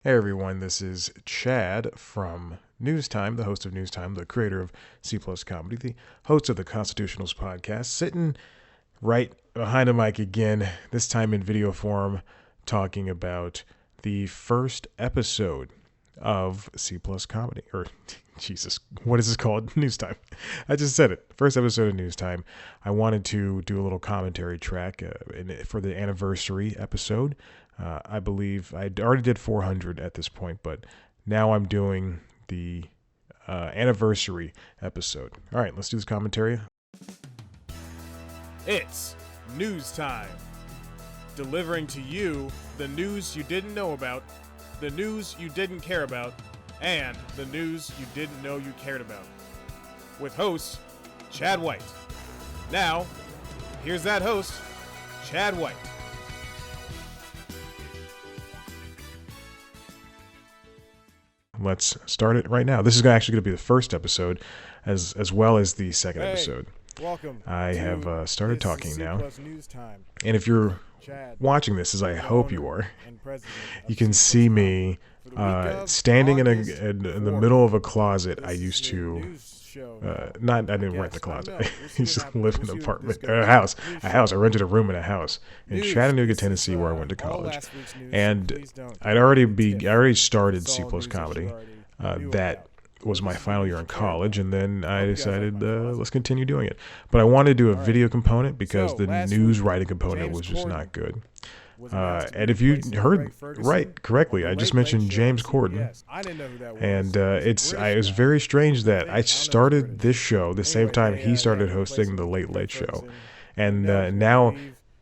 Hey everyone, this is Chad from Newstime, the host of Newstime, the creator of C Plus Comedy, the host of the Constitutionals podcast, sitting right behind a mic again, this time in video form, talking about the first episode of C Plus Comedy. Or, Jesus, what is this called? Newstime. I just said it. First episode of Newstime. I wanted to do a little commentary track for the anniversary episode. I believe I already did 400 at this point, but now I'm doing the anniversary episode. All right, let's do this commentary. It's news time. Delivering to you the news you didn't know about, the news you didn't care about, and the news you didn't know you cared about. With host, Chad White. Now, here's that host, Chad White. Let's start it right now. This is actually going to be the first episode as well as the second episode. Welcome. I have started talking now. News time. And if you're watching this, as I hope you are, you can see me standing in the middle of a closet. I used to I didn't rent the closet. I used to live in an apartment, a house. I rented a room in a house in Chattanooga, Tennessee, where I went to college. And I already started C Plus Comedy. That was my final year in college, and then I decided let's continue doing it. But I wanted to do a video component because the news writing component was just not good. And if you heard correctly, I just mentioned James Corden, and it was very strange that I started this show the same time he started hosting the Late Late Show, and now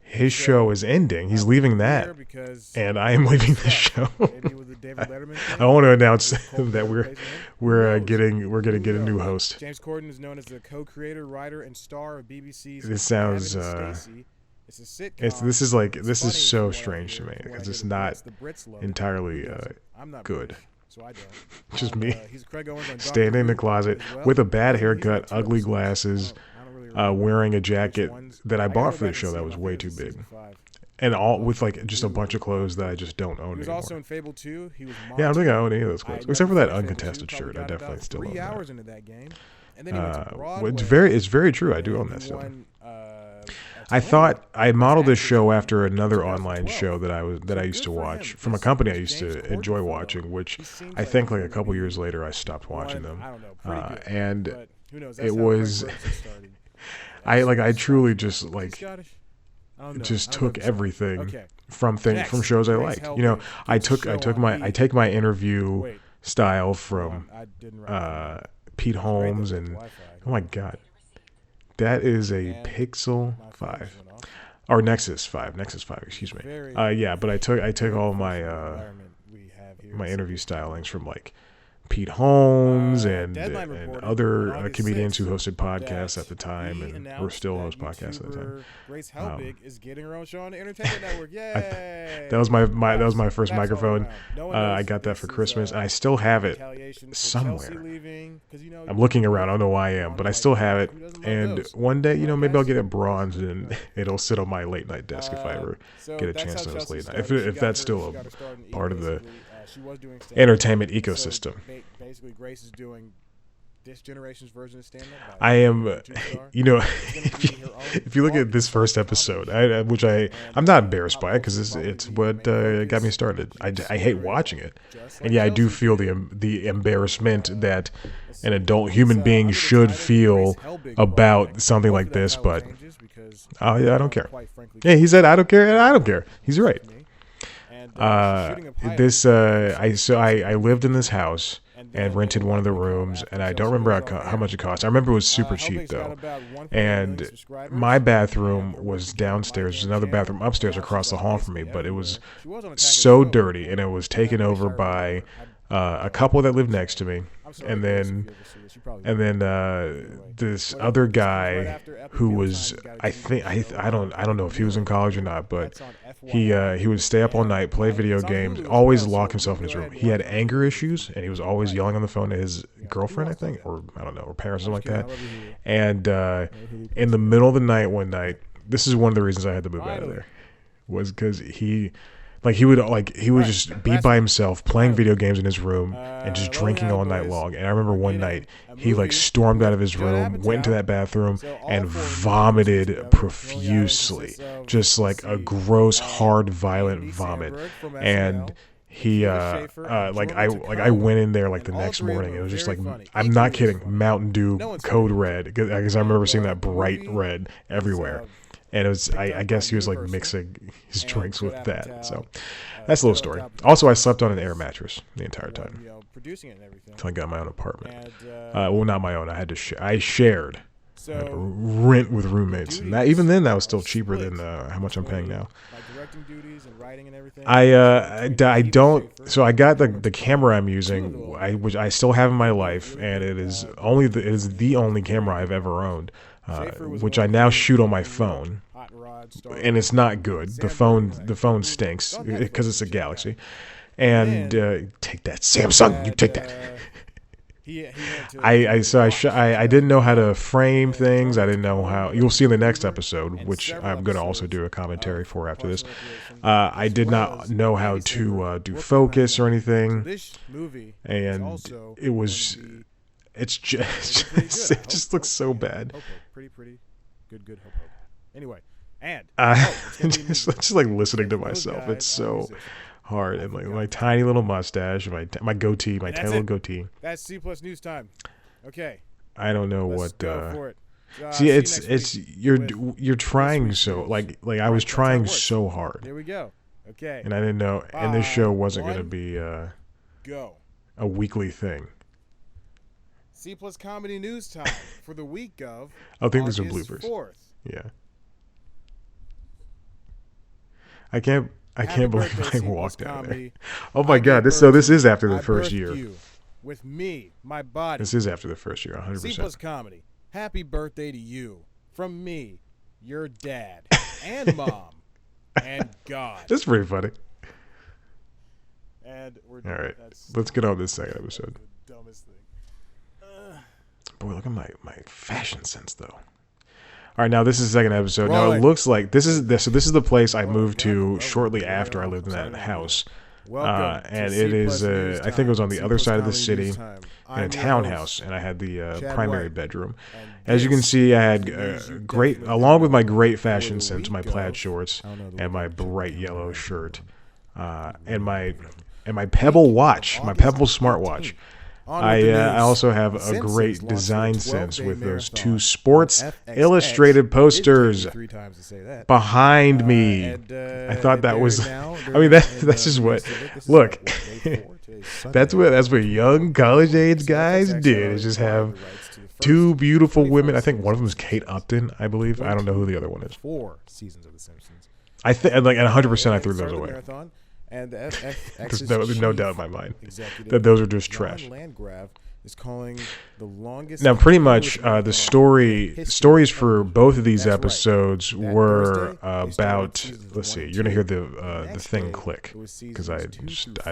his show is ending. He's leaving that, and I am leaving the show. I want to announce that we're going to get a new host. James Corden is known as the co-creator, writer, and star of BBC's. This sounds. It's a sitcom. This is so strange to me because it's not entirely good. So I don't. Just me standing in the closet with a bad haircut, ugly glasses, wearing a jacket that I bought for the show that was way too big, and all with like just a bunch of clothes that I just don't own anymore. Also in Fable 2, he was yeah, I don't think I own any of those clothes except for that uncontested shirt. I definitely still own 3 that. hours into that game. And then he went to Broadway. It's very true. I do own that still. I thought I modeled this show after another online show that I used to watch from a company I used to enjoy watching, which I think like a couple years later I stopped watching them, and it was I truly just took everything from shows I liked. You know, I take my interview style from Pete Holmes, and oh my god. That is a Pixel 5, or Nexus 5, excuse me. Yeah, but I took all my my interview stylings from like Pete Holmes and other comedians who hosted podcasts at the time and were still host podcasts at the time. Grace Helbig is getting her own show on the Entertainment Network. Yay! That was my first microphone. I got that for Christmas, and I still have it somewhere. I'm looking around. I don't know why I am, but I still have it. And one day, maybe I'll get it bronzed, and it'll sit on my late night desk if I ever get a chance to host late night. If that's still a part of the entertainment ecosystem. Basically, Grace is doing this generation's version of stand-up. I am, if you look at this first episode, which I'm not embarrassed by it because it's what got me started. I hate watching it, and yeah, I do feel the embarrassment that an adult human being should feel about something like this, but I don't care. Yeah, he said I don't care, and I don't care. He's right. I lived in this house and rented one of the rooms, and I don't remember how much it cost. I remember it was super cheap though, and my bathroom was downstairs. There's another bathroom upstairs across the hall from me, but it was so dirty, and it was taken over by a couple that lived next to me, and then this other guy who was I don't know if he was in college or not, but he would stay up all night, play video games, always lock himself in his room. He had anger issues, and he was always yelling on the phone to his girlfriend, I think, or I don't know, or parents, something like that. And in the middle of the night one night, this is one of the reasons I had to move out of there, was because he Like he would just be by himself playing video games in his room and just drinking all night long. And I remember one night he like stormed out of his room, went into that bathroom, and vomited profusely, just like a gross, hard, violent vomit. And he I went in there like the next morning. It was just like, I'm not kidding, Mountain Dew Code Red, because I remember seeing that bright red everywhere. And it was, I guess he was like mixing his drinks with that. So that's a little story. Also, I slept on an air mattress the entire time until I got my own apartment. Well, not my own. I had to. I shared. Rent with roommates. And that, even then, that was still cheaper than how much I'm paying now. I don't. So I got the camera I'm using, which I still have in my life, and it is the only camera I've ever owned, which I now shoot on my phone, and it's not good. The phone stinks because it's a Galaxy. And take that, Samsung. You take that. I didn't know how to frame things. I didn't know how. You'll see in the next episode, which I'm going to also do a commentary for after this. I did not know how to do focus or anything, and it just looks so bad. Pretty good. Anyway, and just like listening to myself, it's so hard, and like my tiny little mustache, my goatee, my tiny little goatee. That's C Plus News Time. Okay. I don't know what. Go for it. See, it's you're trying so like I was trying so hard. There we go. Okay. And I didn't know, and this show wasn't going to be a weekly thing. C Plus Comedy News Time for the week of. I think there's some bloopers. 4th. Yeah. I can't believe I walked out there. Oh my God! This is after the first year. With me, my body. This is after the first year, 100%. C Plus Comedy. Happy birthday to you from me, your dad, and mom, and God. That's pretty funny. And we're all right. Let's get on this second episode. The dumbest thing. Boy, look at my fashion sense, though. All right, now this is the second episode. Now it looks like this is the place I moved to shortly after I lived in that house, and it is I think it was on the other side of the city in a townhouse, and I had the primary bedroom. As you can see, I had along with my great fashion sense, my plaid shorts and my bright yellow shirt, and my Pebble watch, my Pebble smartwatch. I also have a great design sense with those two Sports Illustrated posters behind me. I thought that was, I mean, that's just what, look, that's what young college age guys did, is just have two beautiful women. I think one of them is Kate Upton, I believe. I don't know who the other one is. 4 seasons of The Simpsons. I think, like, at 100% I threw those away. And there's no doubt in my mind that those are just trash. Is calling the longest. Now, pretty much, the stories for both of these episodes were about. Let's see, you're gonna hear the thing click because I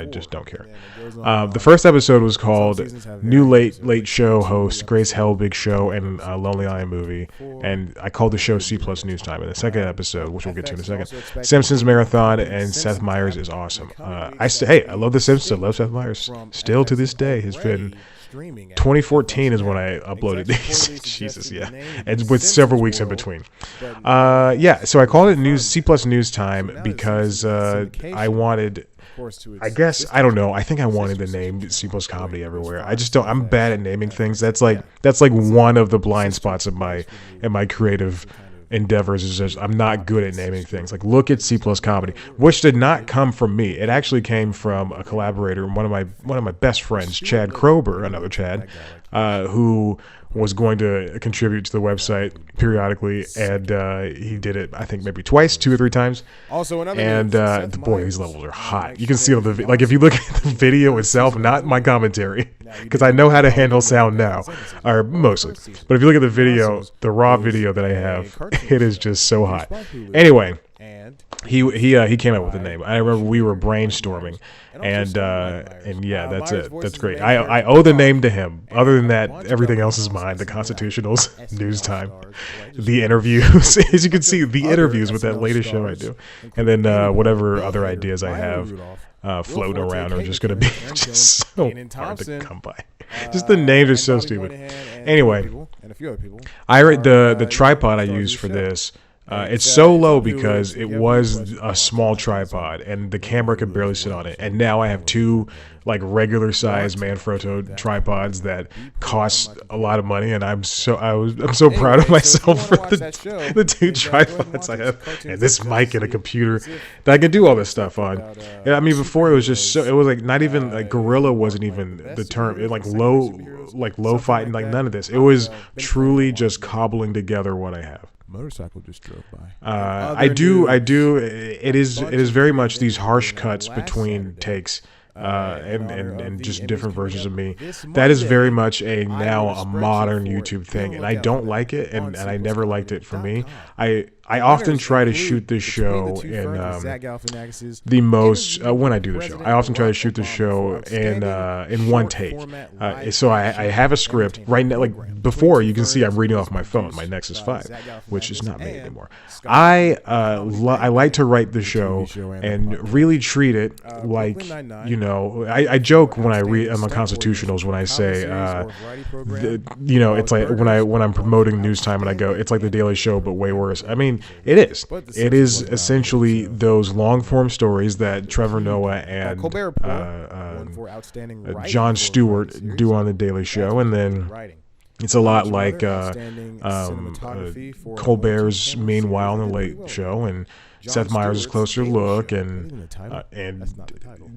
just don't care. The first episode was called "New Late Show Host Grace Helbig Show and Lonely Island Movie," and I called the show C Plus News Time. In the second episode, which we'll get to in a second, Simpsons Marathon, and Seth Meyers is awesome. I love the Simpsons. I love Seth Meyers. Still to this day, has been. 2014 is when I uploaded these. Jesus, yeah, and with several weeks in between. So I called it C Plus News Time because I wanted. I guess I don't know. I think I wanted the name C Plus Comedy everywhere. I just don't. I'm bad at naming things. That's like one of the blind spots of my creative endeavors, is just I'm not good at naming things. Like, look at C Plus Comedy, which did not come from me. It actually came from a collaborator, one of my best friends, Chad Krober, another Chad, who was going to contribute to the website periodically, and he did it, I think, maybe twice, 2 or 3 times. Also, another boy, these levels are hot. You can see on the if you look at the video itself, not my commentary, because I know how to handle sound now, or mostly. But if you look at the video, the raw video that I have, it is just so hot. Anyway, he came up with the name. I remember we were brainstorming, and yeah, that's it. That's great. I owe the name to him. Other than that, everything else is mine. The Constitutionals, News Time, the interviews. As you can see, the interviews with that latest show I do, and then whatever other ideas I have floating around are just going to be just so hard to come by. Just the names are so stupid. Anyway, the tripod I use for this. It's so low because it was a small tripod and the camera could barely sit on it. And now I have two like regular size Manfrotto tripods that cost a lot of money, and I'm so proud of myself for the two tripods I have and this mic and a computer that I can do all this stuff on. Yeah, I mean, before it was just it was like not even like Gorilla wasn't even the term. It like lo-fi and like none of this. It was truly just cobbling together what I have. Motorcycle just drove by. I do. It is very much these harsh cuts between takes, and just different versions of me. That is very much now a modern YouTube thing, and I don't like it, and I never liked it for me. I often try to shoot this show in the most when I do the show. I often try to shoot the show in one take. So I have a script right now. Like before, you can see I'm reading off my phone, my Nexus 5, which is not made anymore. I like to write the show and really treat it like, you know. I joke when I read on the Constitutionals when I say, you know, it's like when I'm promoting News Time and I go, it's like the Daily Show but way worse. I mean, it is. It is essentially those long-form stories that Trevor Noah and Jon Stewart do on the Daily Show, and then it's a lot like Colbert's Meanwhile on the Late Show, and Seth Meyers' Closer Look, and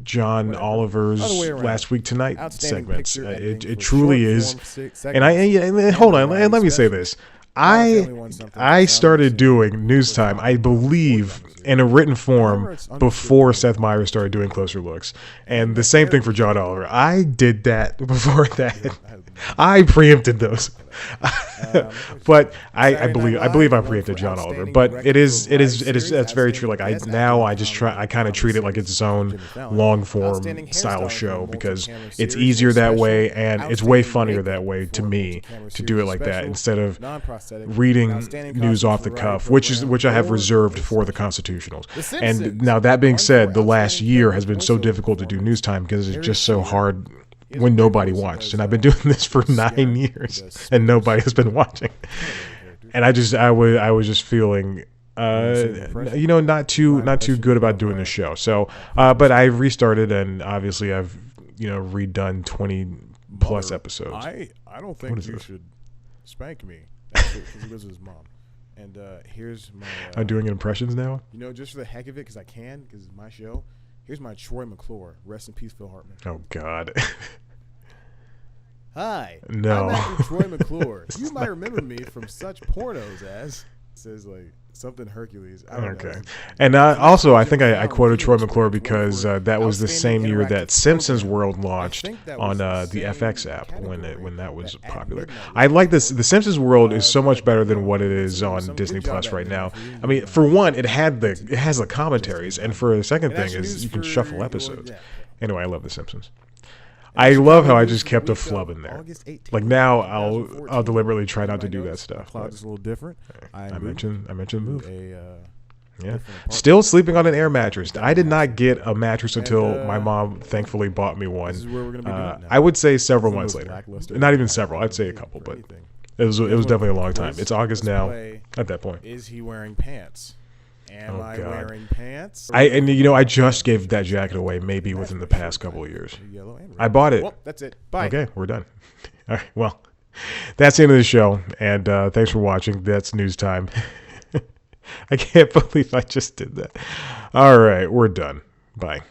John Oliver's Last Week Tonight segments. It truly is. And hold on, let me say this. I started doing News Time, I believe, in a written form before Seth Meyers started doing Closer Looks. And the same thing for John Oliver. I did that before that. I preempted those. But I believe I preempted John Oliver. But that's very true. Like I kind of treat it like it's own long form style show because it's easier that way and it's way funnier that way to me to do it like that instead of reading news off the cuff, which I have reserved for the Constitutionals. And now that being said, the last year has been so difficult to do News Time because it's just so hard when nobody watched, and I've been doing this for 9 years and nobody has been watching, and I was just feeling not too good about doing this show. So but I restarted, and obviously I've redone 20 plus episodes. I don't think you should spank me because he lives with his mom. And here's my I'm doing impressions now, just for the heck of it, because I can, because it's my show. Here's my Troy McClure. Rest in peace, Phil Hartman. Oh, God. Hi. No. I'm actor Troy McClure. You might remember me from such pornos as, it says like something Hercules. I don't know. And also, I think I quoted Troy McClure because that was the same year that Simpsons World launched on the FX app when that was popular. I like this. The Simpsons World is so much better than what it is on Disney Plus right now. I mean, for one, it has the commentaries, and for the second thing is you can shuffle episodes. Anyway, I love The Simpsons. I love how I just kept a flub in there. Like now, I'll deliberately try not to do that stuff. Cloud's a little different. I mentioned the move. Yeah, still sleeping on an air mattress. I did not get a mattress until my mom thankfully bought me one. I would say several months later. Not even several. I'd say a couple, but it was definitely a long time. It's August now. At that point, is he wearing pants? Am I wearing pants? I just gave that jacket away maybe within the past couple of years. I bought it. Well, that's it. Bye. Okay, we're done. All right, well, that's the end of the show, and thanks for watching. That's News Time. I can't believe I just did that. All right, we're done. Bye.